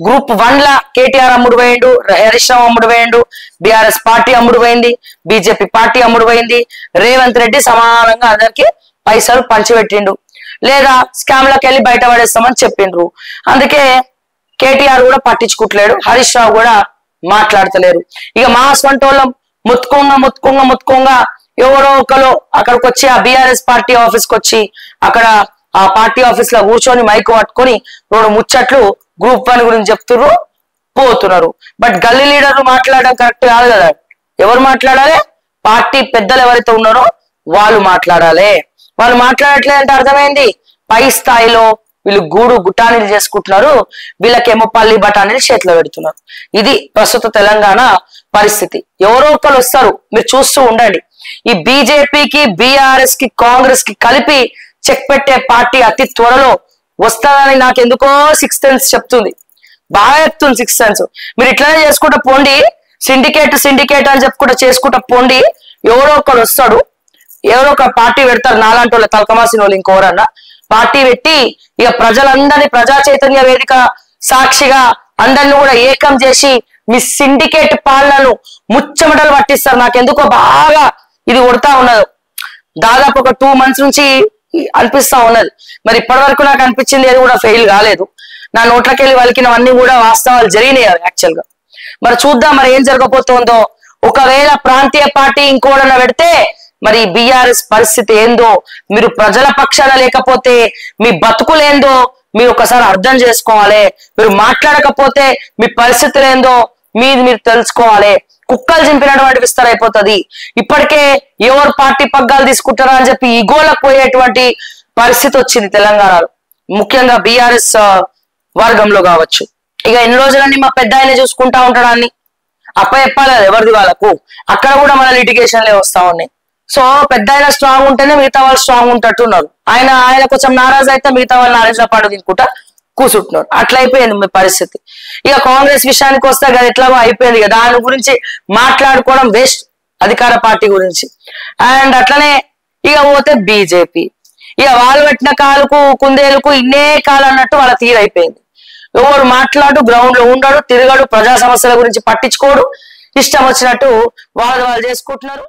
Group 1 లా కేటీఆర్ అమ్ముడు పోయిండు, హరీష్ రావు అమ్ముడు పోయిండు, బీఆర్ఎస్ పార్టీ అమ్ముడు పోయింది, బీజేపీ పార్టీ అమ్ముడు పోయింది, రేవంత్ రెడ్డి సమానంగా అందరికి పైసలు పంచిపెట్టిండు, లేదా స్కామ్లకు వెళ్ళి బయట పడేస్తామని చెప్పిండ్రు. అందుకే కేటీఆర్ కూడా పట్టించుకుంటలేడు, హరీష్ రావు కూడా మాట్లాడతలేరు. ఇక మా స్వంటోళ్ళం ముత్తుకుంగా ఎవరో ఒకరు అక్కడికి వచ్చి ఆ బీఆర్ఎస్ పార్టీ ఆఫీస్కి వచ్చి అక్కడ ఆ పార్టీ ఆఫీస్ లో కూర్చొని మైకు పట్టుకొని 2 ముచ్చట్లు గ్రూప్ 1 గురించి చెప్తున్నారు, పోతున్నారు. బట్ గల్లీ లీడర్లు మాట్లాడడం కరెక్ట్ కాదు కదా. ఎవరు మాట్లాడాలి? పార్టీ పెద్దలు ఎవరైతే ఉన్నారో వాళ్ళు మాట్లాడాలి. వాళ్ళు మాట్లాడట్లేదంటే అర్థమైంది, పై స్థాయిలో వీళ్ళు గూడు గుట్టానీలు చేసుకుంటున్నారు, వీళ్ళకేమో పల్లి బఠానీలు చేతిలో పెడుతున్నారు. ఇది ప్రస్తుత తెలంగాణ పరిస్థితి. ఎవరో ఒకరు వస్తారు, మీరు చూస్తూ ఉండండి. ఈ బీజేపీకి, బీఆర్ఎస్ కి, కాంగ్రెస్ కి కలిపి చెక్ పెట్టే పార్టీ అతి త్వరలో వస్తారని నాకు ఎందుకో 6th సెన్స్ చెప్తుంది, బాగా చెప్తుంది 6th సెన్స్. మీరు ఇట్లానే చేసుకుంటా పోండి, సిండికేట్ అని చెప్పుకుంటా చేసుకుంటా పోండి, ఎవరో ఒకడు వస్తాడు, ఎవరో ఒక పార్టీ పెడతారు, నాలాంటి వాళ్ళు తలకమాసిన వాళ్ళు ఇంకోరన్నా పార్టీ పెట్టి ఇక ప్రజలందరినీ ప్రజా చైతన్య వేదిక సాక్షిగా అందరిని కూడా ఏకం చేసి మీ సిండికేట్ పాలనను ముచ్చమటలు పట్టిస్తారు. నాకెందుకో బాగా ఇది కొడతా ఉన్నది, దాదాపు ఒక 2 months నుంచి అనిపిస్తా ఉన్నది. మరి ఇప్పటి వరకు నాకు అనిపించింది ఏది కూడా ఫెయిల్ కాలేదు. నా నోట్లకెళ్ళి వలికినవన్నీ కూడా వాస్తవాలు జరిగినాయి యాక్చువల్ గా. మరి చూద్దాం మరి ఏం జరగబోతోందో. ఒకవేళ ప్రాంతీయ పార్టీ ఇంకోడన్నా పెడితే మరి బీఆర్ఎస్ పరిస్థితి ఏందో, మీరు ప్రజల పక్షాన లేకపోతే మీ బతుకులేందో మీరు ఒకసారి అర్థం చేసుకోవాలి. మీరు మాట్లాడకపోతే మీ పరిస్థితులు ఏందో మీరు తెలుసుకోవాలి. కుక్కలు చింపినటువంటి విస్తర అయిపోతుంది. ఇప్పటికే ఎవరు పార్టీ పగ్గాలు తీసుకుంటారా అని చెప్పి ఈగోలకు పోయేటువంటి పరిస్థితి వచ్చింది తెలంగాణలో, ముఖ్యంగా బీఆర్ఎస్ వర్గంలో కావచ్చు. ఇక ఎన్ని రోజులన్నీ మా పెద్ద ఆయన చూసుకుంటా ఉంటాడాన్ని అప్ప చెప్పాలి కదా ఎవరిది వాళ్ళకు. అక్కడ కూడా మన లిటిగేషన్లే వస్తా ఉన్నాయి. సో పెద్ద ఆయన స్ట్రాంగ్ ఉంటేనే మిగతా వాళ్ళు స్ట్రాంగ్ ఉంటట్టున్నారు. ఆయన కొంచెం నారాజు అయితే మిగతా వాళ్ళు నారాజుల పాటు తినుకుంటా కూర్చుంటున్నారు. అట్లా అయిపోయింది మీ పరిస్థితి. ఇక కాంగ్రెస్ విషయానికి వస్తే కదా ఎట్లాగో అయిపోయింది కదా, దాని గురించి మాట్లాడుకోవడం వేస్ట్, అధికార పార్టీ గురించి. అండ్ అట్లనే ఇక పోతే బీజేపీ, ఇక వాళ్ళు పెట్టిన కాలుకు కుందేలుకు ఇన్నే కాలు అన్నట్టు వాళ్ళ తీరైపోయింది. ఎవరు మాట్లాడు, గ్రౌండ్ లో ఉండడు, తిరగడు, ప్రజా సమస్యల గురించి పట్టించుకోడు, ఇష్టం వచ్చినట్టు వాళ్ళు చేసుకుంటున్నారు.